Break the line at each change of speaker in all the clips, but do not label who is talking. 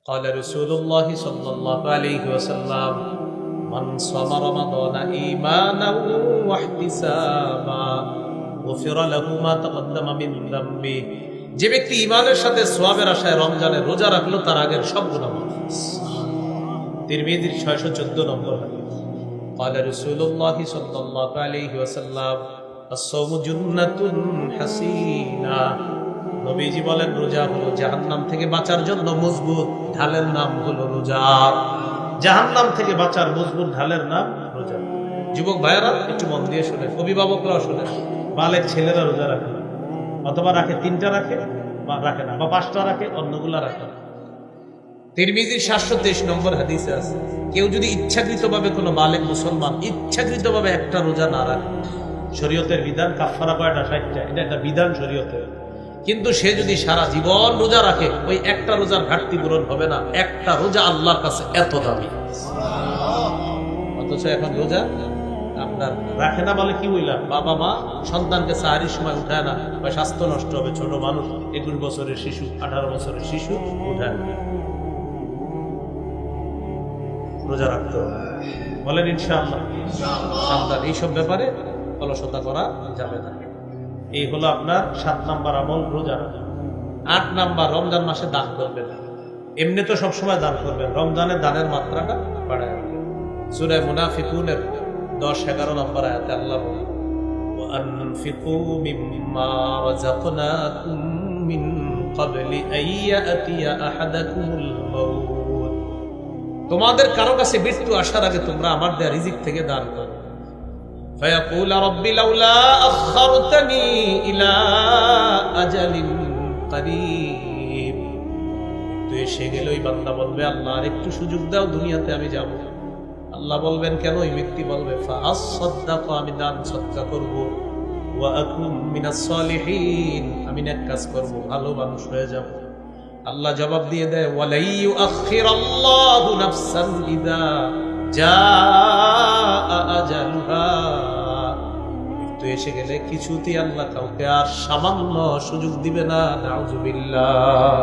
قال رسول الله صلى الله عليه وسلم من صام رمضان إيمانا واحتسابا غفر له ما تقدم من ذنبه। যে ব্যক্তি ঈমানের সাথে সওয়াবের আশায় রমজানের রোজা রাখলো তার আগের সব গুনাহ মাফ। তিরমিজির 614 নম্বর হাদিস। قال رسول الله صلى الله عليه وسلم الصوم جنة حصينة। নবীজি বলেন রোজা হলো জাহান্নাম থেকে বাঁচার জন্য মজবুত ঢালের নাম হলো রোজা। জাহান্নাম থেকে বাঁচার মজবুত ঢালের নাম রোজা। যুবক ভাইয়েরা একটু মন দিয়ে শোনেন, অভিভাবকরাও শোনেন। বালেক ছেলেরা রোজা রাখে না, অথবা রাখে 3টা রাখে বা রাখে না, বা 5টা রাখে, অন্যগুলা রাখে না। তিরমিজির 723 নম্বর হাদিসে আছে, কেউ যদি ইচ্ছাকৃতভাবে কোনো বালেক মুসলমান ইচ্ছাকৃতভাবে একটা রোজা না রাখে, শরীয়তের বিধান কাফারা কয়টা? 60টা। এটা একটা বিধান শরীয়তের। কিন্তু সে যদি সারা জীবন রোজা রাখে, ওই একটা রোজার ঘাটতি পূরণ হবে না। একটা রোজা আল্লাহর কাছে এত দামি। অথচ এখন রোজা আপনার রাখে না বলে কি বললাম, বাবা মা সন্তানকে সাহারির সময় উঠায় না, বা স্বাস্থ্য নষ্ট হবে, ছোট মানুষ, 21 বছরের শিশু, 18 বছরের শিশু উঠায় না। রোজা রাখতে হবে, বলেন ইনশাআল্লাহ। সাবধান, এইসব ব্যাপারে অলসতা করা যাবে না। এই হলো আপনার 7 নাম্বার আমল, রোজা রাখা। 8 নাম্বার, রমজান মাসে দান করবেন। এমনি তো সবসময় দান করবেন, রমজানে দানের মাত্রাটা বাড়ায় রাখবেন। সূরা মুনাফিকুনের 10-11 নম্বর আয়াতে আল্লাহ বলেন, ওয়ানফিকু মিম্মা রাযাকনাকুম মিন ক্বাবলি আইয়াতিয়া আহাদাকুমুল মাউত। তোমাদের কারো কাছে মৃত্যু আসার আগে তোমরা আমার দেয়া রিজিক থেকে দান করো। فيقول رب لولا أخرتني إلى أجل قريب। তো এসে গেল, ওই বান্দা বলবে আল্লাহ আর একটু সুযোগ দাও, দুনিয়াতে আমি যাব। আল্লাহ বলবেন কেন? ওই ব্যক্তি বলবে ফাআসসাদদাক, আমি দান সদকা করব, ওয়া আকুম মিনাস সালিহিন, আমি নেক কাজ করব, ভালো মানুষ হয়ে যাব। আল্লাহ জবাব দিয়ে দেয়, ওয়ালা ইউআখিরাল্লাহু নাফসান ইযা জাআ আজালুহা। মৃত্যু এসে গেলে কিছুতেই আল্লাহ কাউকে আর সামান্য সুযোগ দিবে না। নাউযুবিল্লাহ।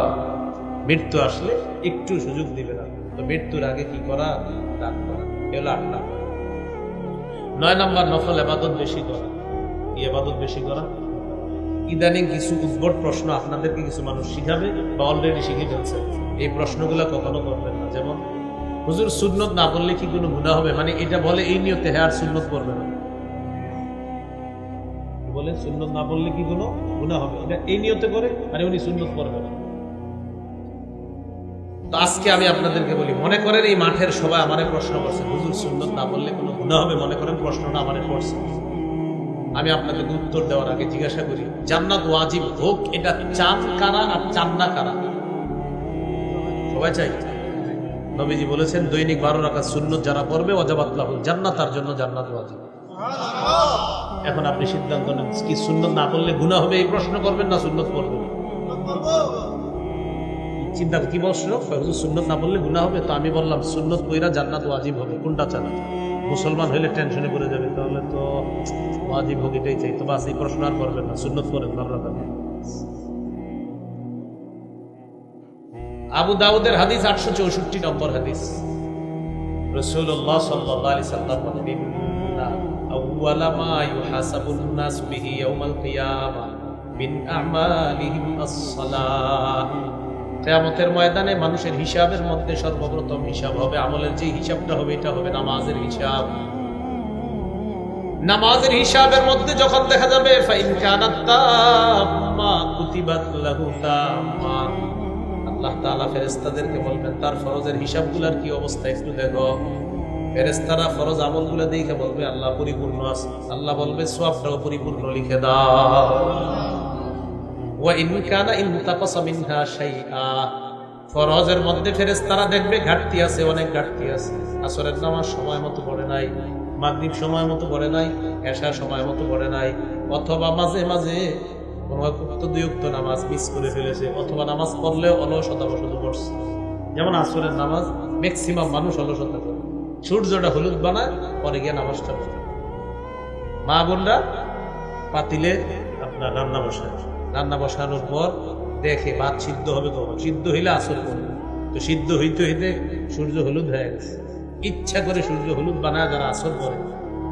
মৃত্যু আসলে একটু সুযোগ দিবে না। তো মৃত্যুর আগে কি করা? দান করা। এগুলো 8 নাম্বার। 9 নাম্বার, নফল ইবাদত বেশি করা। কি ইবাদত বেশি করা? ইদানিং কিছু উদ্ভট প্রশ্ন আপনাদেরকে কিছু মানুষ শিখাবে, বা অলরেডি শিখে ফেলছে। এই প্রশ্নগুলো কখনো করবেন না। যেমন, হুজুর সুন্নত না বললে কি কোনো গুনাহ হবে? মানে এটা বলে এই নিয়তে, হ্যাঁ আর সুন্নত করবে না। বলে সুন্নত না বললে কি কোনো গুনাহ হবে, এটা এই নিয়তে করে, মানে উনি সুন্নত করবে না। তো আজকে আমি আপনাদেরকে বলি, মনে করেন এই মাঠের সবাই আমারে প্রশ্ন করছে, হুজুর সুন্নত না বললে কোনো গুনাহ হবে, মনে করেন প্রশ্নটা আমারে করছে। আমি আপনাদেরকে উত্তর দেওয়ার আগে জিজ্ঞাসা করি, জান্নাত ওয়াজিব হোক, এটা চান কারা আর চান না কারা? সবাই চাই। নবীজি বলেছেন দৈনিক 12 রাকাত সুন্নত যারা পড়বে ওয়াজাবাত লাহুল জান্নাত, তার জন্য জান্নাত ওয়াজিব। এখন আপনি সিদ্ধান্ত নেন, কি সুন্নত না পড়লে গুনাহ হবে এই প্রশ্ন করবেন, না সুন্নত পড়বেন? চিন্তা কি প্রশ্ন? সুন্নত না পড়লে গুনাহ হবে। তো আমি বললাম সুন্নত পড়া জান্নাত ওয়াজিব হবে, কোনটা চান? মুসলমান হইলে টেনশনে পড়ে যাবে, তাহলে তো ওয়াজিব হোক এটাই চাই। তো বাস এই প্রশ্ন আর করবেন না, সুন্নত পড়েন 12 রাকাত। আবু দাউদের হাদিস 864 নম্বর হাদিস। রাসূলুল্লাহ সাল্লাল্লাহু আলাইহি সাল্লাম বলেন, ইন্না আউওয়ালা মা ইউহাসাবুন নাস বিহি ইয়াউমাল কিয়ামাহ মিন আমালিহিম আস-সালাহ। কিয়ামতের ময়দানে মানুষের হিসাবের মধ্যে সর্বপ্রথম হিসাব হবে, আমলের যে হিসাবটা হবে এটা হবে নামাজের হিসাব। নামাজের হিসাবের মধ্যে যখন দেখা যাবে ফাইন কানাত তাম্মা কুতিবাত লাহু তাম্মা, আল্লাহ তাআলা ফেরেশতাদেরকে বলবেন তার ফরজের হিসাবগুলোর কি অবস্থা একটু দেখো। ফেরেশতারা ফরজ আমলগুলো দেখে বলবে আল্লাহ পরিপূর্ণ আছে। আল্লাহ বলবে সওয়াবটাও পরিপূর্ণ লিখে দাও। ওয়া ইন কানা ইনতাকাসা মিনহা শাইআ, ফরজের মধ্যে ফেরেশতারা দেখবে ঘাটতি আছে, অনেক ঘাটতি আছে। আসরের নামাজ সময় মতো পড়ে নাই, মাগরিব সময় মতো পড়ে নাই, এশা সময় মতো পড়ে নাই, অথবা মাঝে মাঝে তো 2 ওয়াক্ত নামাজ মিস করে ফেলেছে, অথবা নামাজ পড়লেও অলসতা শুধু পড়ছে। যেমন আসরের নামাজ ম্যাক্সিমাম মানুষ অলসতা করে, সূর্যটা হলুদ বানায়, পরে গিয়ে নামাজটা পড়ে। মা বোনরা পাতিলে আপনার রান্না বসানোর পর দেখে ভাত সিদ্ধ হবে কখন, সিদ্ধ হইলে আসর করবে, তো সিদ্ধ হইতে হইতে সূর্য হলুদ হয়ে গেছে। ইচ্ছা করে সূর্য হলুদ বানায় যারা আসর করে,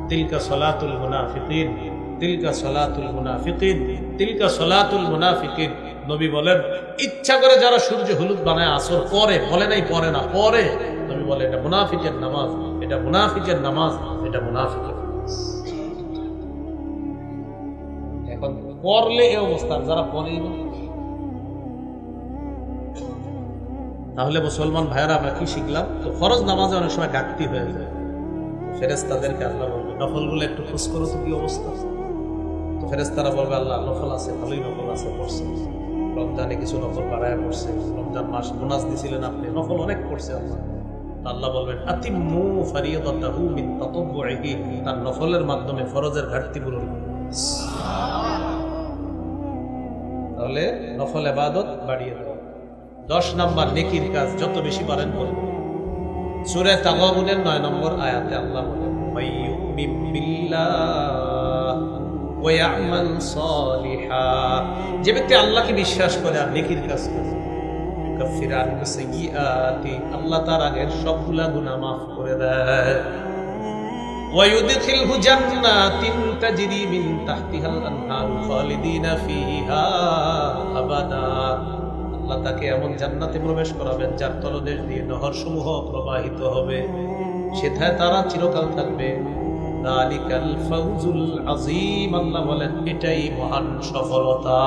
তিলকা সলাতুল মুনাফিকিন, তিলকা সলাতুল মুনাফিকিন, তিলকা সলাতুল মুনাফিকিন। নবী বলেন ইচ্ছা করে যারা সূর্য হলুদ বানায় আসর করে, বলে নাই পরে না, পরে। নবী বলে এটা মুনাফিকের নামাজ, এটা মুনাফিকের নামাজ, এটা মুনাফিকের নামাজ। এখন পড়লে এই অবস্থা, যারা পড়েই না। তাহলে মুসলমান ভাইয়েরা আমরা কি শিখলাম? তো ফরজ নামাজে অনেক সময় ঘাটতি হয়ে যায়। ফেরেশতাদেরকে আল্লাহ বলবে নফলগুলো একটু খোঁজ করো তো কি অবস্থা। তো ফেরেশতারা বলবে আল্লাহ নফল আছে, ভালোই নফল আছে, পড়ছে, রমজানে কিছু নফল বাড়ায় পড়ছে, রমজান মাস বোনাস দিছিলেন আপনি, নফল অনেক পড়ছে আল্লাহ। আল্লাহ বলবেন আতিম্মু ফারিয়াদাতাহু মিন তাতাব্বুইহি, তার নফলের মাধ্যমে ফরজের ঘাটতি পূরণ করুন। তাহলে নফল ইবাদত বাড়িয়ে দাও। 10 নাম্বার নেকির কাজ যত বেশি পারেন করুন। সূরা তাগাবুনের 9 নম্বর আয়াতে আল্লাহ বলেন মাইয়ুমিন বিল্লাহ ওয়া ইয়ামাল সালিহা, যে ব্যক্তি আল্লাহকে বিশ্বাস করে আর নেকির কাজ করে, ইউকাফিরু আনহু সাইয়্যাতি, আল্লাহ তার আগের সবগুলা গুনাহ মাফ করে দেয়। ওয়া ইউদখিলহু জান্নাতিন তাজরি মিন তাহতিহাল আনহারু খালিদিনা ফিহা আবাদা, আল্লাহ তাকে এমন জান্নাতে প্রবেশ করাবেন যার তলদেশ দিয়ে নহরসমূহ প্রবাহিত হবে, সেথায় তারা চিরকাল থাকবে। যালিকাল ফাউজুল আযীম, আল্লাহ বলেন এটাই মহান সফলতা।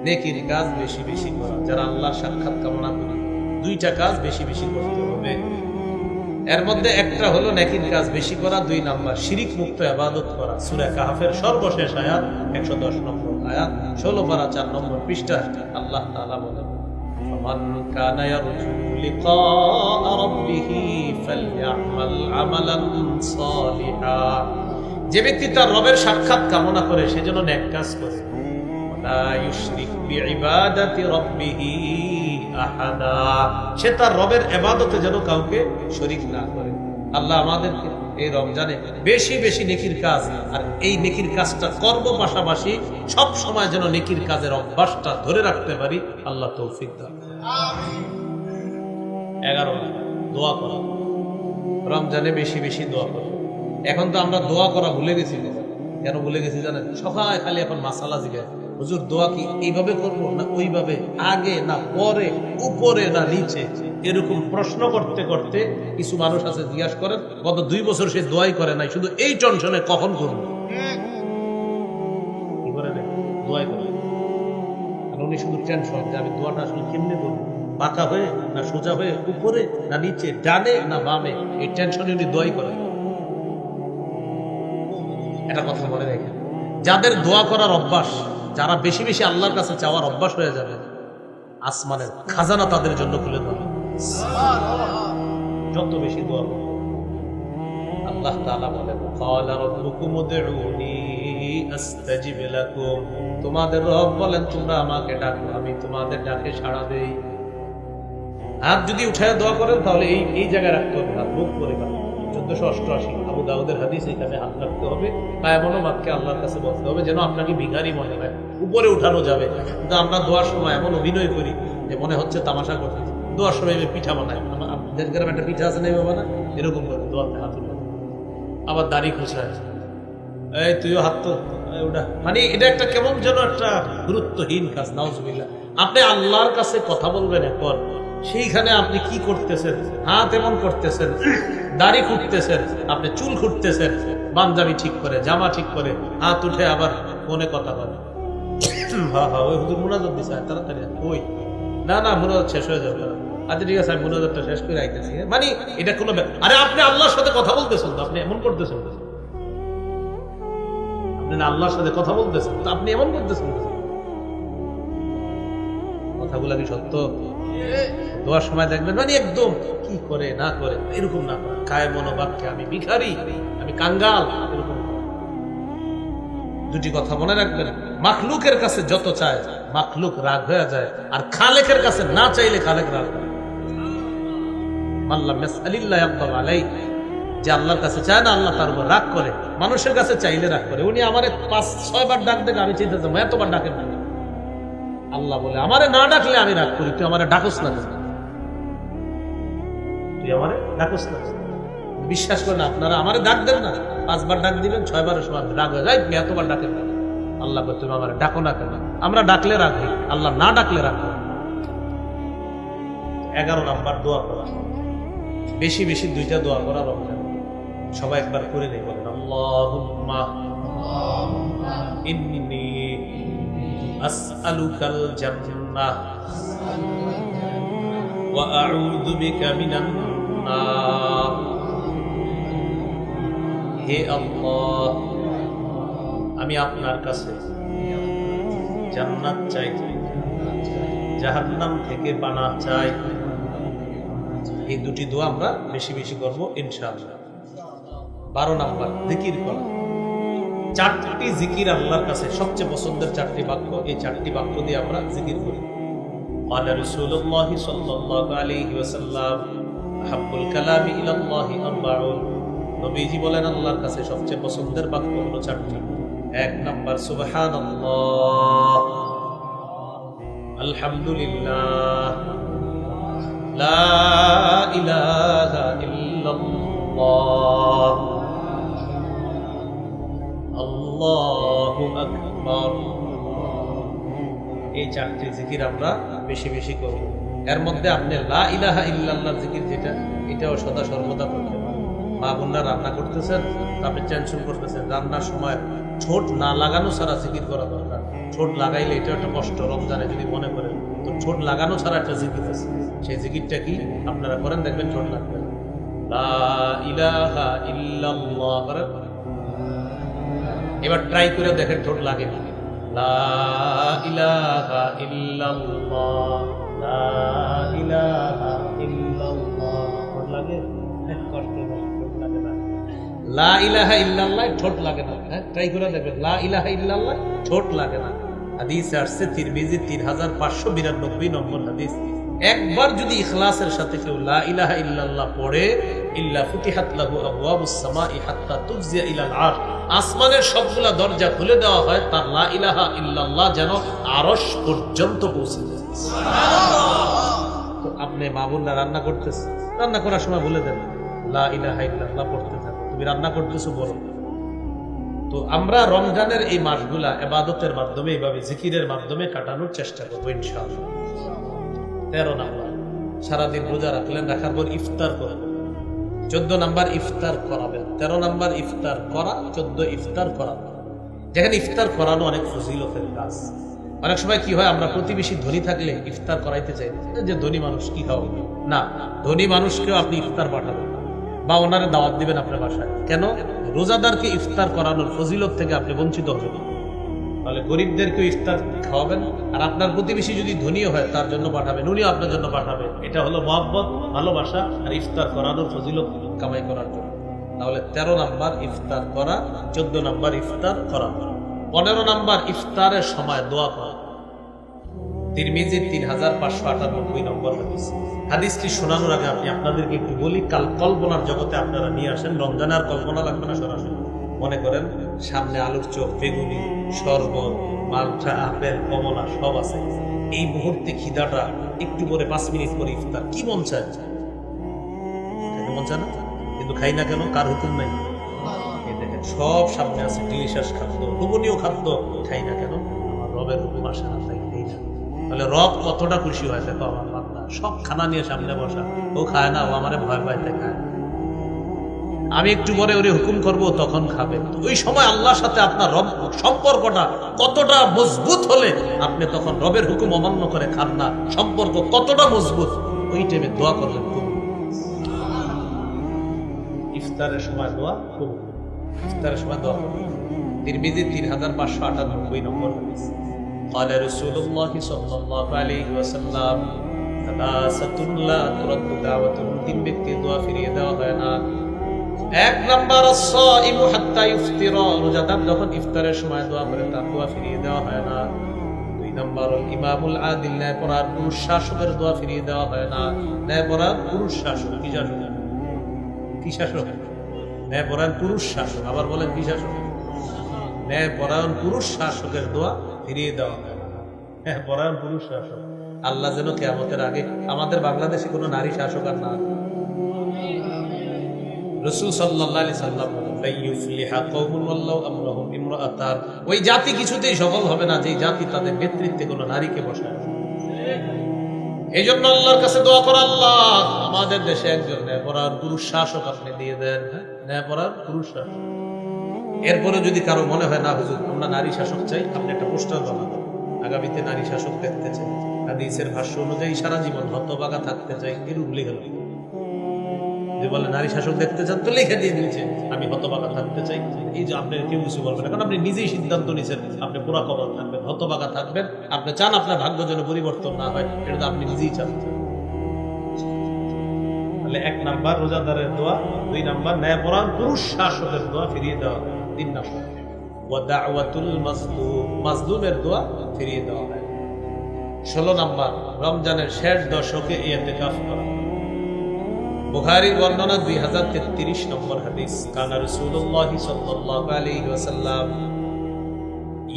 নেকির কাজ বেশি বেশি করা, যারা আল্লাহর সাক্ষাৎ কামনা করে 2টা কাজ বেশি বেশি করতে হবে। এর মধ্যে একটা হলো নেকির কাজ বেশি করা, 2 নাম্বার শিরিক মুক্ত ইবাদত করা। সূরা কাহফের সর্বশেষ আয়াত 110 নম্বর আয়াত, 16 পারা 4 নম্বর পৃষ্ঠা। আল্লাহ তাআলা বলেন ফামান কানা ইয়ারজু লিকা রাব্বিহি ফালইআমাল আমালান সালিহা, যে ব্যক্তি তার রবের সাক্ষাৎ কামনা করে সেজন্য নেক কাজ করে। ওয়ালা ইউশরিক বিইবাদাতি রাব্বিহি আহাদা, সে তার রবের ইবাদতে যেন কাউকে শরীক না করে। আল্লাহ আমাদেরকে এই রমজানে বেশি বেশি নেকির কাজ, আর এই নেকির কাজটা করব পাশাপাশি সব সময় যেন নেকির কাজের অভ্যাসটা ধরে রাখতে পারি। আল্লাহ তৌফিক দান। আমিন। 11 দোয়া করা, রমজানে বেশি বেশি দোয়া করা। এখন তো আমরা দোয়া করা ভুলে গেছি। কেন ভুলে গেছি জানেন? সবাই খালি এখন মাসালা জিজ্ঞাসা, হুজুর দোয়া কি এইভাবে করবো না ওইভাবে, আগে না পরে, উপরে না নিচে, এরকম প্রশ্ন করতে করতে কিছু মানুষ আছে জিজ্ঞাসা করেন গত 2 বছর সে দোয়াই করে নাই, শুধু এই টেনশনে কখন করবো, কি করে নেই দোয়াই করে। আর উনি শুধু টেনশন যে আমি দোয়াটা আসলে কেমনে করবো, বাঁকা হয়ে না সোজা হয়ে, উপরে না নিচে, ডানে না বামে, এই টেনশনে উনি দোয়াই করেন। এটা কথা মনে রেখে, যাদের দোয়া করার অভ্যাস, যারা বেশি বেশি আল্লাহর কাছে চাওয়ার অভ্যাস হয়ে যাবে, আসমানের খাজানা তাদের জন্য খুলে দেবে। যত বেশি দোয়া করবে। আল্লাহ তাআলা বলেন ক্বালা রাব্বুকুম উদউনি আস্তাজিব লাকুম, তোমাদের রব বলেন তোমরা আমাকে ডাকো, আমি তোমাদের ডাকে সাড়া দেই। হাত যদি উঠায় দোয়া করেন তাহলে এই জায়গায় রাখতে হবে, হাত মুখ করে। 1488 আবু দাউদের হাদিস, এখানে হাত রাখতে হবে, কায়মনো বাক্যে আল্লাহর কাছে বলতে হবে যেন আপনাকে ভিখারি মনে হয়। উপরে উঠানো যাবে, কিন্তু আমরা দোয়ার সময় এমন অভিনয় করি যে মনে হচ্ছে তামাশা করতে। দোয়ার সময় পিঠা বানায়, আমাদের গ্রামে একটা পিঠা আছে না বাবা, এরকম করে দোয়াতে হাত উঠে, আবার দাড়ি খুচরায়, এই তুইও হাত তো ওটা, মানে এটা একটা কেমন যেন একটা গুরুত্বহীন কাজ। নাউজুবিল্লাহ। আপনি আল্লাহর কাছে কথা বলবেন, এখন সেইখানে আপনি কি করতেছেন? হাত এমন করতেছেন, দাড়ি খুঁটতেছেন, আপনি চুল খুঁটতেছেন, পাঞ্জাবি ঠিক করে, জামা ঠিক করে, হাত উঠে আবার ফোনে কথা বলে। ওই হুজুর মুনাজাত দিছে, তাড়াতাড়ি ওই না না মুনাজাত শেষ হয়ে যাবে। আচ্ছা ঠিক আছে, আমি মুনাজাতটা শেষ করে আইতেছি। মানে এটা কোনো, আরে আপনি আল্লাহর সাথে কথা বলতেছেন তো, আপনি এমন করতেছেন, আপনি না আল্লাহর সাথে কথা বলতেছেন তো আপনি এমন করতেছেন। কথাগুলা কি সত্য? দোয়ার সময় দেখবেন মানে একদম কি করে না করে, এরকম না করে, কায় মনোবাক্যে আমি ভিখারি, আমি কাঙ্গাল, এরকম। 2টি কথা মনে রাখবেন, মাখলুকের কাছে যত চায় মাখলুক রাগ হয়ে যায়, আর খালেকের কাছে না চাইলে খালেক রাগ হয়। মাল্লাম ইয়াসআলিল্লাহ ইয়াগদাব আলাইহি, যে আল্লাহর কাছে চায় না আল্লাহ তার উপর রাগ করে, মানুষের কাছে চাইলে রাগ করে। উনি আমারে 5-6 বার ডাক দেন, আমি চিন্তা করলাম এতবার ডাকেন না, আল্লাহ বলে আমারে না ডাকলে আমি রাগ করি, তুই আমারে ডাকস না কেন? তুই আমারে ডাকস না। বিশ্বাস করেন আপনারা, আমারে ডাক দেন না, 5 বার ডাক দিবেন, 6 বারের সময় রাগ হয়ে যায়, এতবার ডাকেন না। আল্লাহ বলে তুমি আমারে ডাকো না কেন? আমরা ডাকলে রাগ হই, আল্লাহ না ডাকলে রাগ হয়। 11 নাম্বার দোয়া করা, বেশি বেশি 2টা দোয়া করা রমজান। সবাই একবার করে নেই, বলেন আল্লাহুম্মা ইন্নী আসআলুকাল জান্নাহ ওয়া আউযু বিকা মিনান নার। হে আল্লাহ, আমি আপনার কাছে জান্নাত চাই, জাহান্নাম থেকে পানাহ চাই। এই 2টি দোয়া আমরা বেশি বেশি করবো ইনশাআল্লাহ। 12 নাম্বার জিকির করা। 4টি জিকির আল্লাহর কাছে সবচেয়ে পছন্দের 4টি বাক্য, এই 4টি বাক্য দিয়ে আমরা জিকির করি। ক্বালা রাসূলুল্লাহ সাল্লাল্লাহু আলাইহি ওয়াসাল্লাম আহাব্বুল কালামি ইলাল্লাহি আরবাউন। নবীজি বলেন আল্লাহর কাছে সবচেয়ে পছন্দের বাক্য হলো 4টি। 1 নাম্বার সুবহানাল্লাহ, আলহামদুলিল্লাহ, লা ইলাহা ইল্লাল্লাহ, আল্লাহু আকবার। এই 4টি জিকির আমরা বেশি বেশি করি। এর মধ্যে আপনি লা ইলাহা ইল্লাল্লাহর জিকির যেটা, এটাও সদা সর্বদা করতে পারেন। মা বোনরা রান্না করতেছেন, আপনি টেনশন করতেছেন, রান্নার সময় ঠোঁট না লাগানো ছাড়া জিকির করা দরকার। ঠোঁট লাগাইলে এটা একটা কষ্ট, রমজানে যদি মনে করেন, তো ঠোঁট লাগানো ছাড়া একটা জিকির আছে, সেই জিকিরটা কি আপনারা করেন, দেখবেন ঠোঁট লাগবে। লা ইলাহা ইল্লাল্লাহ করেন, এবার ট্রাই করে দেখেন ঠোঁট লাগে না। লা ইলাহা ইল্লাল্লাহ, লা ইলাহা ইল্লাল্লাহ, ঠোঁট লাগে? কষ্ট হয়, ঠোঁট লাগে না। লা ইলাহা ইল্লাল্লাহ ঠোঁট লাগে না, হ্যাঁ ট্রাই করে দেখবেন। লা ইলাহা ইল্লাল্লাহ ঠোঁট লাগে না। হাদিসে আসছে তিরমিজি 3592 নম্বর হাদিস। একবার যদি ইখলাসের সাথে কেউ লা ইলাহা ইল্লাল্লাহ পড়ে, ইল্লা ফুতিহাত লাহু আবওয়াবুস সামাই হাত্তা তুফজিয়া ইলাল আরশ, আসমানের সবগুলা দরজা খুলে দেওয়া হয় তার লা ইলাহা ইল্লাল্লাহ যেন আরশ পর্যন্ত পৌঁছে যায়। তো আপনি মা বোনরা রান্না করতেছেন, রান্না করার সময় বলে দেন লা ইলাহা ইল্লাল্লাহ পড়তে থাকো, তুমি রান্না করতেছো বলো। তো আমরা রমজানের এই মাসগুলা ইবাদতের মাধ্যমে, এইভাবে জিকিরের মাধ্যমে কাটানোর চেষ্টা করবো ইনশাআল্লাহ। 13 নাম্বার, সারাদিন রোজা রাখলেন, রাখার পর ইফতার করবেন। 14 নাম্বার ইফতার করাবেন। 13 নাম্বার ইফতার করা, 14 ইফতার করাবেন। যেখানে ইফতার করানো অনেক ফজিলতের কাজ। অনেক সময় কি হয়, আমরা প্রতিবেশী ধনী থাকলে ইফতার করাইতে চাই, যে ধনী মানুষ কি খাওয়া না, ধনী মানুষকেও আপনি ইফতার পাঠাবেন বা ওনারে দাওয়াত দিবেন আপনার বাসায়। কেন? রোজাদারকে ইফতার করানোর ফজিলত থেকে আপনি বঞ্চিত হবেন। তাহলে গরিবদেরকেও ইফতার খাওয়াবেন, আর আপনার প্রতিবেশী যদি ধনীও হয় তার জন্য পাঠাবেন, উনিও আপনার জন্য পাঠাবে। এটা হলো মহব্বত, ভালোবাসা আর ইফতার করানোর ফজিলত কামাই করার জন্য। তাহলে 13 নাম্বার ইফতার করা, 14 নাম্বার ইফতার করা, 15 নাম্বার ইফতারের সময় দোয়া করা। তিরমিজি 3598 নম্বর হাদিস। হাদিসটি শোনানোর আগে আমি আপনাদেরকে একটু বলি, কাল কল্পনার জগতে আপনারা নিয়ে আসেন। রমজানে আর কল্পনা লাগবে না, সরাসরি মনে করেন সামনে আলুর চপ, বেগুনি, শরবত, মালটা, আপেল, কমলা সব আছে। এই মুহূর্তে খিদাটা, একটু পরে 5 মিনিট পরে ইফতার, কি মন চায়? মন চায় না, কিন্তু খাই না কেন? কার হুকুম নাই। এই দেখেন সব সামনে আছে, ডিলিশিয়াস খাদ্য, লোভনীয় খাদ্য, খাই না কেন? আমার রবের হুকুম আসে না, তাই খাই না। তাহলে রব কতটা খুশি হয় দেখো, আমার বান্দা সব খানা নিয়ে সামনে বসা, ও খায় না, ও আমারে ভয় পাইতে খায়। আমি একটু পরে ওরে হুকুম করব, তখন খাবে। ওই সময় আল্লাহর সাথে আপনার রব সম্পর্কটা কতটা মজবুত হলে আপনি তখন রবের হুকুম অমান্য করে খান না, সম্পর্ক কতটা মজবুত, ওই টাইমে দোয়া করলেন খুব। ইফতারের সময় দোয়া খুব, ইফতারের সময় দোয়া করবেন। তিরমিজি 3598 নম্বর হাদিস। قال رسول الله صلى الله عليه وسلم ثلاثة لا ترد دعوتهم, 3 ব্যক্তি দোয়া ফিরিয়ে দেওয়া হয় না। 1 নাম্বার الصائم حتى يفطر, রোজাদার যখন ইফতারের সময় দোয়া করে তার দোয়া ফিরিয়ে দেওয়া হয় না। 2 নাম্বার ইমামুল আদিল, ন্যায়পরায়ণ পুরুষ শাসকের দোয়া ফিরিয়ে দেওয়া হয় না। ন্যায়পরায়ণ পুরুষ শাসক, কি শাসক? কি শাসক? ন্যায়পরায়ণ পুরুষ শাসক। আবার বলেন কি শাসক? ন্যায়পরায়ণ পুরুষ শাসকের দোয়া ফিরিয়ে দেওয়া হয় না। ন্যায়পরায়ণ পুরুষ শাসক। আল্লাহ যেন কিয়ামতের আগে আমাদের বাংলাদেশে কোনো নারী শাসক আর না। রাসূল সাল্লাল্লাহু আলাইহি সাল্লাম বলেন, লা ইউফলিহা কওমুন ওয়াল্লাহু আমরুহুম ইমরাআতান, ওই জাতি কিছুতেই সফল হবে না যে জাতি তাদের নেতৃত্বে কোনো নারীকে বসায়। এই জন্য আল্লাহর কাছে দোয়া করা, আল্লাহ আমাদের দেশে একজন ন্যায়পরায়ণ পুরুষ শাসক আপনি দিয়ে দেন। ন্যায়পরায়ণ পুরুষ শাসক। এরপরে যদি কারো মনে হয় না হুজুর আমরা নারী শাসক চাই, আপনি একটা পোস্টার বানাবেন, আগামীতে নারী শাসক দেখতে চাই, হাদিসের ভাষ্য অনুযায়ী সারা জীবন হতভাগা থাকতে চাই, এরূপ লিখে লিখে যে বলে নারী শাসক দেখতে চান তো লিখে দিয়ে দিয়েছে আমি হতভাগা থাকতে চাই। এই যে আপনি কেউ কিছু বলবেন না, কারণ আপনি নিজেই সিদ্ধান্ত নিয়েছেন আপনি পুরা কবর থাকবেন, হতভাগা থাকবেন। আপনি চান আপনার ভাগ্য যেন পরিবর্তন না হয়, এটা তো আপনি নিজেই চান। তাহলে 1 নাম্বার রোজাদারের দোয়া, 2 নাম্বার ন্যায়পরায়ণ পুরুষ শাসকের দোয়া ফিরিয়ে দেওয়া, 3 নাম্বার ওয়া দাওয়াতুল মাজলুম, মাজলুমের দোয়া ফিরিয়ে দেওয়া হয়। 16 নাম্বার রমজানের শেষ দশকে ইতিকাফ করা। বুখারীর বর্ণনা 2033 নম্বর হাদিস, কানা রাসূলুল্লাহ সাল্লাল্লাহু আলাইহি ওয়াসাল্লাম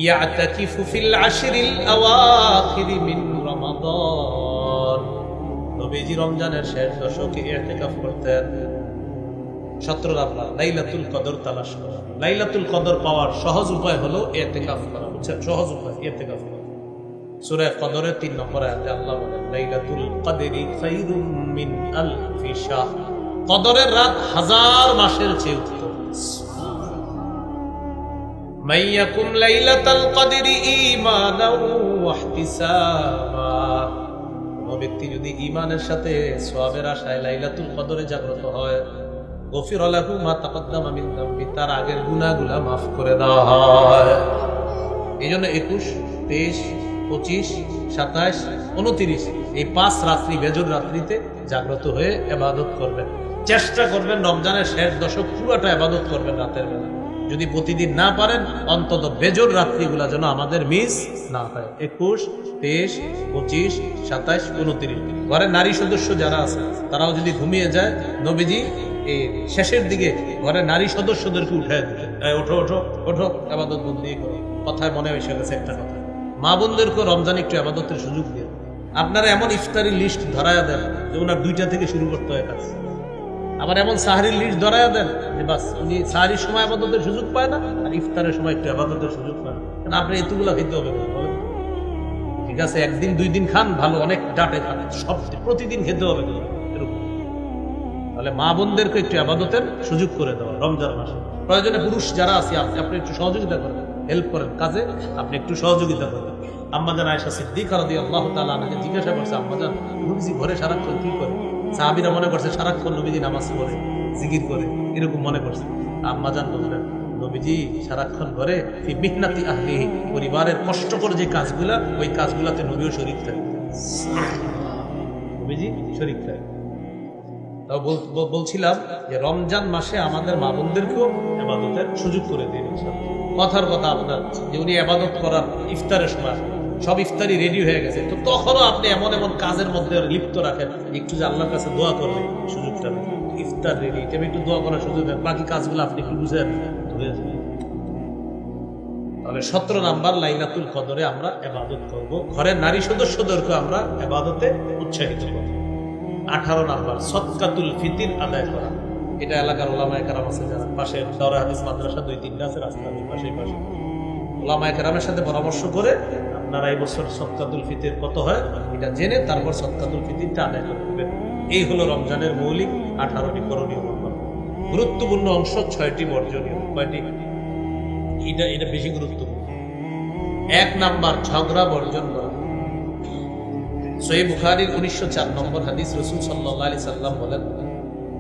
ইয়াতাকিফু ফিল আশরিল আওয়াখির মিন রমাদান, নবীজি রমজানের শেষ দশকে ইতিকাফ করতেন। 17 নাম্বার লাইলাতুল কদর তালাশ করা। লাইলাতুল কদর পাওয়ার সহজ উপায় হলো ইতিকাফ করা, বুঝছেন? সহজ উপায় ইতিকাফ করা। সূরা কদরের 3 নম্বর আয়াতে আল্লাহ বলেন, লাইলাতুল কদরি খায়রুম মিন আলফি শাহর, কদরের রাত 1000 মাসের চেয়ে উত্তম। মাইয়াকুম লাইলাতুল কদরি ঈমানাও ওয়া ইহতিসাবা, কোন ব্যক্তি যদি ঈমানের সাথে সওয়াবের আশায় লাইলাতুল কদরে জাগ্রত হয়, গফির লাহু মা তাকদ্দামা মিন যামবি, তার আগের গুনাহগুলো maaf করে দেওয়া হয়। এইজন্য 21, 23, 25, 27, 29 এই 5 রাত্রি বেজর রাত্রিতে জাগ্রত হয়ে ইবাদত করবেন। চেষ্টা করবেন রমজানের শেষ দশক পুরোটা ইবাদত করবেন রাতের বেলা। যদি প্রতিদিন না পারেন অন্তত বেজর রাত্রিগুলা যেন আমাদের মিস না হয়। 21, 23, 25, 27, 29 ঘরে নারী সদস্য যারা আছে তারাও যদি ঘুমিয়ে যায়, নবীজি এই শেষের দিকে ঘরে নারী সদস্যদেরকে উঠায় দিলেন, ওঠো ওঠো ওঠো ইবাদত বন্দি করো। কথায় মনে এসে গেছে একটা কথা, মা বোনদেরকে রমজান একটু ইবাদতের সুযোগ দিয়ে আপনারা এমন ইফতারির লিস্ট ধরায়া দেন যে ওনার 2টা থেকে শুরু করতে হয় কাজ। আবার এমন সাহারির লিস্ট ধরায়া দেন যে বাস উনি সাহারির সময় ইবাদতের সুযোগ পায় না আর ইফতারের সময় একটু ইবাদতের সুযোগ পায় না। কারণ আপনি এতগুলা খেতে হবে না, বলেন? ঠিক আছে, 1 দিন 2 দিন খান ভালো, অনেক ডাটে খান, সব প্রতিদিন খেতে হবে না এরকম। তাহলে মা বোনদেরকে একটু ইবাদতের সুযোগ করে দেওয়া রমজান মাসে। প্রয়োজনে পুরুষ যারা আছে আপনি একটু সহযোগিতা করেন, হেল্প করেন কাজে, আপনি একটু সহযোগিতা করেন। আম্মাজান আয়েশা সিদ্দিকা রাদিয়াল্লাহু তাআলা আনহাকে জিজ্ঞাসা করছে, আম্মাজান নবীজি ঘরে সারাক্ষণ কি করে? সাহাবীরা মনে করছে সারাক্ষণ নবীজি নামাজ পড়ে জিকির করে, এরকম মনে করছে। আম্মাজান বললেন, নবীজি সারাক্ষণ ঘরে ফি মিহনাতি আহলিহি, পরিবারের কষ্টকর যে কাজগুলা ওই কাজগুলাতে নবীও শরীক থাকে, নবীজি শরীক থাকে। তাও বলছিলাম যে রমজান মাসে আমাদের মা বোনদেরকেও ইবাদতের সুযোগ করে দিন। কথার কথা আপনার যে উনি ইবাদত করার ইফতারের সময় সব ইফতারি রেডি হয়ে গেছে, তো তখনও আপনি এমন এমন কাজের মধ্যে লিপ্ত রাখেন, একটু যে আল্লাহর কাছে দোয়া করবেন সুযোগটা ইফতার রেডি, এটা একটু দোয়া করার সুযোগ দেন, বাকি কাজগুলো আপনি একটু বুঝেন। তাহলে 17 নাম্বার লাইলাতুল কদরে আমরা ইবাদত করব, ঘরের নারী সদস্যদেরকে আমরা ইবাদতে উৎসাহিত করব। 18 নাম্বার সদকাতুল ফিতির আদায় করা। এটা এলাকার ওলামায়ে কেরাম আছে যারা পাশে দাওরা হাদিস মাদ্রাসা 2-3টা আছে রাস্তার পাশে ওলামায়ে কেরামের সাথে পরামর্শ করে আপনারা এই বছর সদকাতুল ফিতির কত হয় এটা জেনে তারপর সদকাতুল ফিতিরটা আদায় করবেন। এই হলো রমজানের মৌলিক 18টি করণীয়। গুরুত্বপূর্ণ অংশ 6টি বর্জনীয়। কয়টি? এটা বেশি গুরুত্বপূর্ণ। 1 নাম্বার ঝগড়া বর্জন করা। সহিহ বুখারীর 1904 নম্বর হাদিস, রাসূল সাল্লাল্লাহু আলাইহি সাল্লাম বলেন,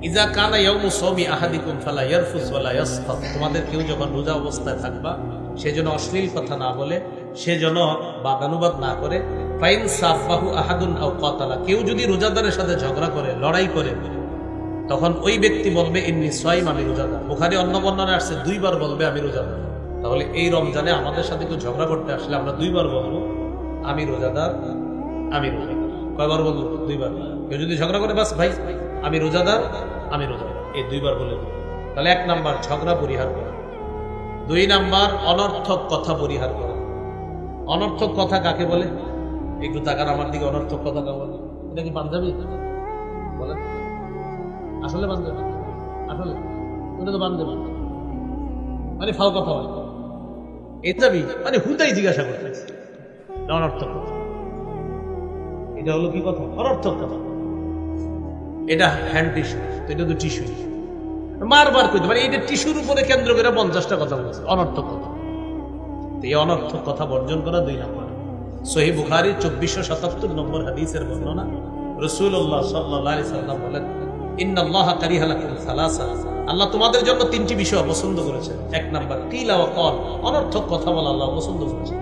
ইযা কানা ইয়াউমু সাওমি আহাদিকুম ফালা ইয়ারফুস ওয়ালা ইয়াসখাত, তোমাদের কেউ যখন রোজা অবস্থায় থাকবা সে যেন অশ্লীল কথা না বলে, সে যেন বাদানুবাদ না করে। ফাইন সাফাহু আহাদুন আও কাতালা, কেউ যদি রোজাদারের সাথে ঝগড়া করে, লড়াই করে, তখন ওই ব্যক্তি বলবে ইন্নী সাইম, আমি রোজাদার। বুখারী অন্য বর্ণনায় আসছে 2 বার বলবে আমি রোজাদার। তাহলে এই রমজানে আমাদের সাথে কেউ ঝগড়া করতে আসলে আমরা 2 বার বলবো আমি রোজাদার, আমি রোজাদার। কয়বার বলবো? 2 বার। কেউ যদি ঝগড়া করে বাস ভাই আমি রোজাদার, আমি রোজাদার, এই 2 বার বলে দেবো। তাহলে 1 নাম্বার ঝগড়া পরিহার করা। 2 নাম্বার অনর্থক কথা পরিহার করা। অনর্থক কথা কাকে বলে? একটু তাকান আমার দিকে, অনর্থক কথা বলেন। এটা কি পাঞ্জাবি বলেন? আসলে পাঞ্জাবি? আসলে ওটা তো পাঞ্জাবি, মানে ফাও কথা বলে। এটা মানে হুদাই জিজ্ঞাসা করতেছে, অনর্থক কথা। এটা হলো কি কথা? অনর্থক কথা। এটা হ্যান্ড টিস্যু, তো এটা তো টিস্যু। বারবার কইতে মানে এটা টিস্যুর উপরে কেন্দ্র করে 50টা কথা বলছে, অনর্থক কথা। এই অনর্থক কথা বর্জন করা 2 নম্বর। সহিহ বুখারীর 2477 নম্বর হাদিসের বর্ণনা, রাসূলুল্লাহ সাল্লাল্লাহু আলাইহি সাল্লাম বলেন, ইন্নাল্লাহা কারিহা লাকুম সালাসা, আল্লাহ তোমাদের জন্য 3টি বিষয় অপছন্দ করেছেন। 1 নাম্বার কিলা ওয়া ক্বাল, অনর্থক কথা বলা আল্লাহ পছন্দ করেছেন।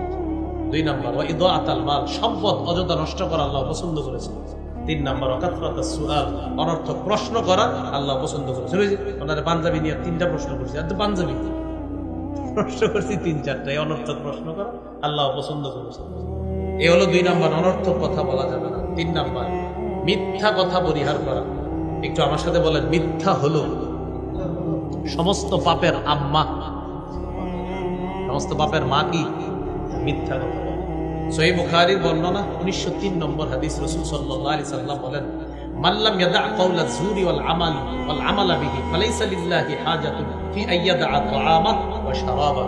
2 নাম্বার ওয়া ইদাআতাল মাল, সম্পদ অযথা নষ্ট করা আল্লাহ পছন্দ করেছেন। 3 নাম্বার ওয়াকাথরাতাস সুআল, অনর্থক প্রশ্ন করা আল্লাহ পছন্দ করেছেন। ওই যে ওনারে পাঞ্জাবি নিয়ে 3টা প্রশ্ন করছে, আর তো পাঞ্জাবি প্রশ্ন করছি 3-4টা, অনর্থক প্রশ্ন করা আল্লাহ পছন্দ করেছেন। এ হলো 2 নাম্বার, অনর্থক কথা বলা যাবে না। 3 নাম্বার মিথ্যা কথা পরিহার করা। একটু আমার সাথে বলেন, মিথ্যা হলো সমস্ত পাপের আম্মা। সমস্ত পাপের মা কি? মিথ্যা কথা বলা। সহিহ বুখারীর বর্ণনা 1903 নম্বর হাদিস, রাসূল সাল্লাল্লাহু আলাইহি সাল্লাম বলেন, মান লাম ইয়াদা কাওলা যুরি ওয়াল আমালা বিহি ফালাইসা লিল্লাহি হাজাতুন ফি আইয়াদা তাআমা ওয়া শারাবা।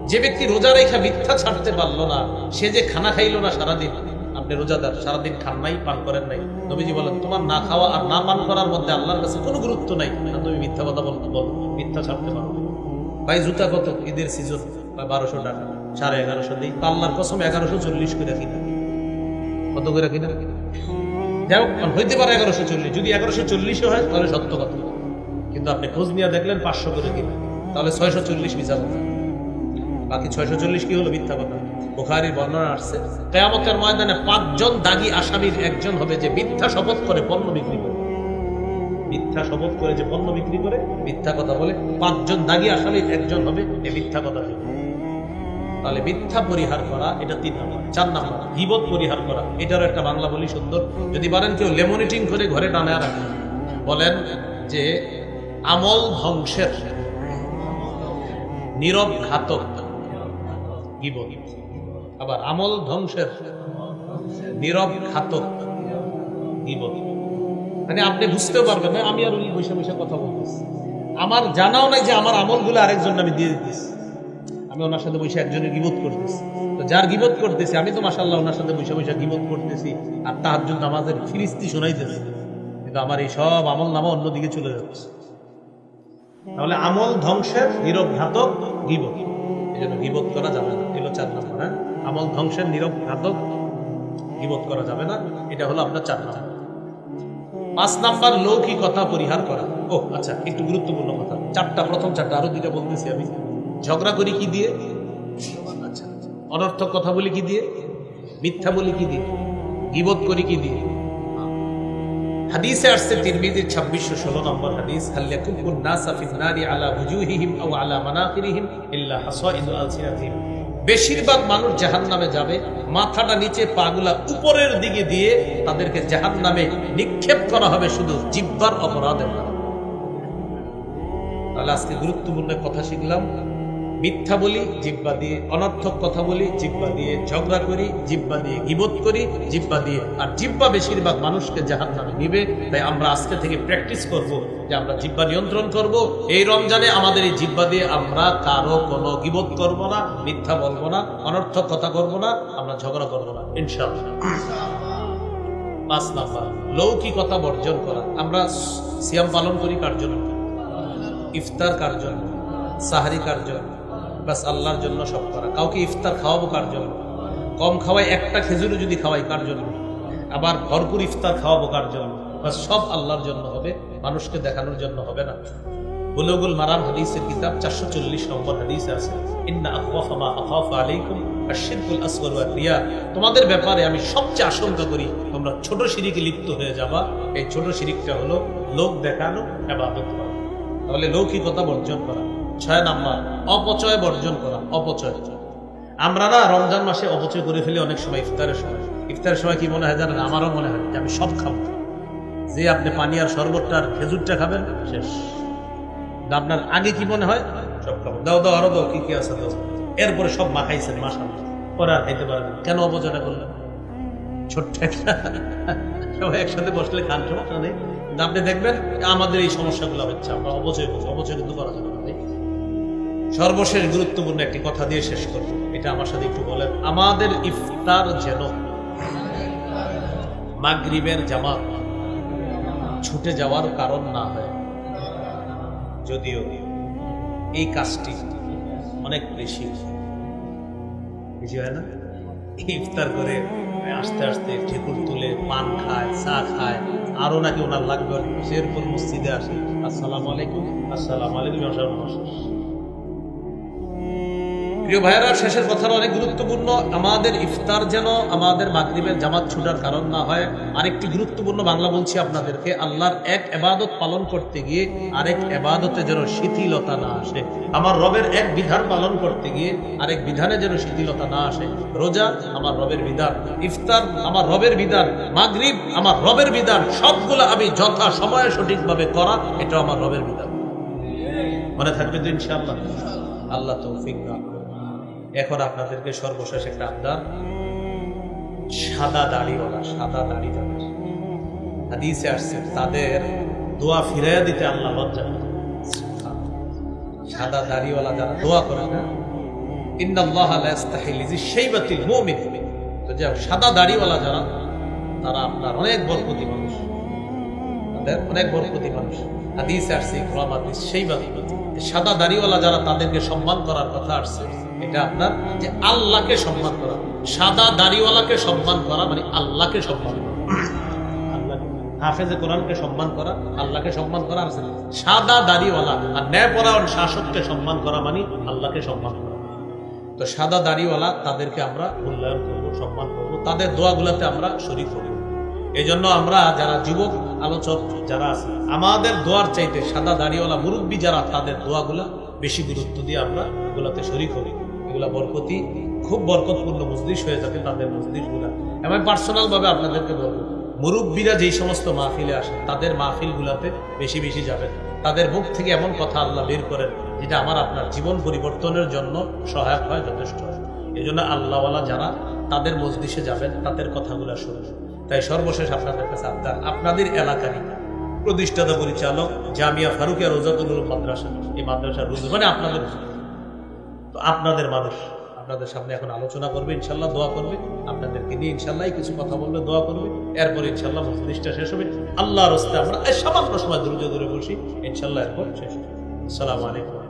যে ব্যক্তি রোজা রেখে মিথ্যা ছাড়তে পারলো না, সে যে খানা খাইলো না সারাদিন। আপনি রোজাদার, সারাদিন খান নাই, পান করেন নাই, নবীজি বলেন তোমার না খাওয়া আর না পান করার মধ্যে আল্লাহর কাছে কোনো গুরুত্ব নাই, আর তুমি মিথ্যা কথা বলতে বলো, মিথ্যা ছাড়তে পারো। ভাই জুতা কত? ঈদের সিজন 1200 টাকা, 1150 দিই, আল্লাহর কসম 1140 করে কিনা। কত করে কিনা? যাই হোক, হইতে পারে 1140, যদি 1140 হয় তাহলে সত্য কথা, কিন্তু আপনি খোঁজ নিয়ে দেখলেন 500 করে কিনা, তাহলে 640 মিথ্যা কথা। বাকি 640 কি হলো? মিথ্যা কথা। বুখারীর বর্ণনা আসছে, কিয়ামতের ময়দানে 5 জন দাগী আসামির একজন হবে যে মিথ্যা শপথ করে পণ্য বিক্রি করে। মিথ্যা শপথ করে যে পণ্য বিক্রি করে, মিথ্যা কথা বলে, 5 জন দাগী আসামির একজন হবে এই মিথ্যা কথা বলে। তাহলে মিথ্যা পরিহার করা, এটা 3 নম্বর। 4 নম্বর গীবত পরিহার করা। এটারও একটা বাংলা বলি সুন্দর, যদি পারেন কেউ লেমনিটিং করে ঘরে টানা রাখেন, বলেন যে আমল ধ্বংসের নীরব ঘাতক গীবত। আবার আমল ধ্বংসের নীরব ঘাতক গীবত। মানে আপনি বুঝতেও পারবেন না, আমি আর উনি বসে বসে কথা বলতেছি, আমার জানাও নাই যে আমার আমলগুলো আরেকজন আমি দিয়ে দিতেছি। আমি ওনার সাথে বসে একজনের গীবত করতেছি, তো যার গীবত করতেছি আমি তো মাশাআল্লাহ ওনার সাথে বসে বসে গীবত করতেছি আর তাহাজ্জুদ নামাজের ফিরিস্তি শোনাইতেছি, কিন্তু আমার এই সব আমল নামা অন্যদিকে চলে যাচ্ছে। তাহলে আমল ধ্বংসের নীরব ঘাতক গীবত, এই জন্য গীবত করা যাবে না। এগুলো 4 নম্বর। হ্যাঁ, আমল ধ্বংসের নীরব ঘাতক গীবত করা যাবে না, এটা হলো আপনার 4 নম্বর। 5 নাম্বার লৌকিকতা পরিহার করা। ও আচ্ছা, একটু গুরুত্বপূর্ণ কথা, 4টা, প্রথম 4টা, আরো 2টা বলতেছি আমি। ঝগড়া করি কি দিয়ে? আচ্ছা, অনর্থক কথা বলি কি দিয়ে? মিথ্যা বলি কি দিয়ে? গীবত করি কি দিয়ে? হাদিসে আসছে তিরমিজির 2616 নম্বর হাদিস, হাল্লাকুন নাসা ফিন নারি আলা ওয়ুজুহিহিম আও আলা মানাকিরিহিম ইল্লা হাসাইদু আলসিনাতিহিম। বেশিরভাগ মানুষ জাহান্নামে যাবে মাথাটা নিচে, পাগুলা উপরের দিকে দিয়ে, তাদেরকে জাহান্নামে নিক্ষেপ করা হবে শুধু জিহ্বার অপরাধের কারণে। তাহলে আজকে গুরুত্বপূর্ণ কথা শিখলাম, মিথ্যা বলি জিহ্বা দিয়ে, অনর্থক কথা বলি জিহ্বা দিয়ে, ঝগড়া করি জিহ্বা দিয়ে, গীবত করি জিহ্বা দিয়ে, আর জিহ্বা বেশিরভাগ মানুষকে জাহান্নামে নিবে। তাই আমরা আজকে থেকে প্র্যাকটিস করব যে আমরা জিহ্বা নিয়ন্ত্রণ করব। এই রমজানে আমাদের এই জিহ্বা দিয়ে আমরা কারো কোনো গীবত করব না, মিথ্যা বলবো না, অনর্থক কথা করব না, আমরা ঝগড়া করব না ইনশাআল্লাহ। 5 নাম্বার লৌকিকতা বর্জন করা। আমরা সিয়াম পালন করি কার জন্য? ইফতার কার জন্য? সাহারি কার জন্য? বাস আল্লাহর জন্য সব করা। কাউকে ইফতার খাওয়াবো কার জন্য? কম খাওয়াই, একটা খেজুরও যদি খাওয়াই কার জন্য? আবার ভরপুর ইফতার খাওয়াবো কার জন্য? বাস সব আল্লাহর জন্য হবে, মানুষকে দেখানোর জন্য হবে না। বুলুগুল মারাম হাদিসের কিতাব 440 নম্বর হাদিসে আছে, ইন্না আখওয়াফা মা আখাফু আলাইকুম আশ-শিরকুল আসগর ওয়া রিয়া। তোমাদের ব্যাপারে আমি সবচেয়ে আশঙ্কা করি তোমরা ছোট শিরকে লিপ্ত হয়ে যাবা। এই ছোট শিরকটা হলো লোক দেখানো, ইবাদত করা। তাহলে লৌকিকতা বর্জন করা। 6 নাম্বার অপচয় বর্জন করা। অপচয়, আমরা না রমজান মাসে অপচয় করে ফেলি অনেক সময়। ইফতারের সময়, ইফতারের সময় কি মনে হয় জানেন? আমারও মনে হয় যে আমি সব খাবো। যে আপনি পানি আর শরবতটা আর খেজুরটা খাবেন, শেষ। আপনার আগে কি মনে হয়? সব খাবো, দাও দাও আরো দাও, কি কি আছে দাও। এরপরে সব মাখাইছেন মাশাআল্লাহ, পরে আর খাইতে পারবেন। কেন অপচয়টা করলেন? ছোট্ট একটা সবাই একসাথে বসলে খান, সমস্যা নেই। কিন্তু আপনি দেখবেন আমাদের এই সমস্যাগুলো হচ্ছে, আমরা অবচয় করছি, অবচয় কিন্তু করা যাবে না। সর্বশেষ গুরুত্বপূর্ণ একটি কথা দিয়ে শেষ করব, এটা আমার সাথে একটু বলেন। আমাদের ইফতার যেন মাগরিবের জামাত ছুটে যাওয়ার কারণ না হয়। যদিও এই কাজটি অনেক বেশি হয় না, ইফতার করে আস্তে আস্তে ঠেকুর তুলে পান খায়, চা খায়, আরো নাকি ওনার লাগবে, এরপর মসজিদে আসে, আসসালামু আলাইকুম, আসসালামু আলাইকুম। প্রিয় ভাইয়েরা, শেষের কথাটা অনেক গুরুত্বপূর্ণ। আমাদের ইফতার যেন আমাদের মাগরিবের জামাত ছুটার কারণ না হয়। আরেকটি গুরুত্বপূর্ণ বাংলা বলছি আপনাদেরকে, আল্লাহর এক ইবাদত পালন করতে গিয়ে আরেক ইবাদতে যেন শিথিলতা না আসে। আমার রবের এক বিধান পালন করতে গিয়ে আরেক বিধানে যেন শিথিলতা না আসে। রোজা আমার রবের বিধান, ইফতার আমার রবের বিধান, মাগরিব আমার রবের বিধান, সবগুলো আমি যথা সময়ে সঠিকভাবে করা, এটা আমার রবের বিধান। মনে থাকবে তো ইনশাআল্লাহ? আল্লাহ তৌফিক দান। এখন আপনাদেরকে সর্বশেষ একটা আবদার, সাদা দাড়িওয়ালা, সাদা দাড়ি যাদের হাদিসে আসছে তাদের দোয়া ফিরাইয়া দিতে আল্লাহ লজ্জা করেন। সাদা দাড়িওয়ালা যারা দোয়া করে না, ইন্নাল্লাহা লা ইস্তাহি লিযাশাইবাতিল মুমিন, তো যে সাদা দাড়িওয়ালা যারা, তারা আপনার অনেক বরকতি মানুষ, তাদের অনেক বরকতি মানুষ। হাদিসে আসছে ইকরামাত লিশাইবাতি, সাদা দাড়িওয়ালা যারা, তাদেরকে সম্মান করার কথা আসছে। এটা আপনার যে আল্লাহকে সম্মান করা, সাদা দাড়িওয়ালাকে সম্মান করা মানে আল্লাহকে সম্মান করা, হাফেজে কোরআনকে সম্মান করা, আল্লাহকে সম্মান করা। আর সাদা দাড়িওয়ালা আর ন্যায়পরায়ণ শাসককে সম্মান করা মানে আল্লাহকে সম্মান করা। তো সাদা দাড়িওয়ালা তাদেরকে আমরা মূল্যায়ন করবো, সম্মান করবো, তাদের দোয়াগুলোতে আমরা শরীক হব। এই জন্য আমরা যারা যুবক আলোচক যারা আছে, আমাদের দোয়ার চাইতে সাদা দাড়িওয়ালা মুরব্বী যারা, তাদের দোয়াগুলা বেশি গুরুত্ব দিয়ে আমরা এগুলাতে শরীক হই। এগুলা বরকতি, খুব বরকতপূর্ণ মজলিস হয়ে যাবে তাদের মজলিসগুলা। আমি পার্সোনাল ভাবে আপনাদেরকে বলবো, মুরব্বীরা যেই সমস্ত মাহফিলে আসে, তাদের মাহফিলগুলাতে বেশি বেশি যাবেন। তাদের মুখ থেকে এমন কথা আল্লাহ বের করেন যেটা আমার আপনার জীবন পরিবর্তনের জন্য সহায়ক হয়, যথেষ্ট হয়। এই জন্য আল্লাহওয়ালা যারা, তাদের মজলিসে যাবেন, তাদের কথাগুলো শুনবেন। তাই সর্বশেষ আপনাদের কাছে আবদার, আপনাদের এলাকারই প্রতিষ্ঠাতা পরিচালক জামিয়া ফারুকিয়া রোজাতুল উলুম মাদ্রাসা, এই মাদ্রাসার রুজু মানে আপনাদের, তো আপনাদের মানুষ আপনাদের সামনে এখন আলোচনা করবে, ইনশাল্লাহ দোয়া করবে, আপনাদেরকে নিয়ে ইনশাল্লাহ কিছু কথা বলবে, দোয়া করবে। এরপর ইনশাল্লাহ মজলিসটা শেষ হবে। আল্লাহর রাস্তায় আমরা সামান্য সময় দ্রুত দূরে বসি, ইনশাল্লাহ এরপর শেষ হবে। আসসালামু আলাইকুম।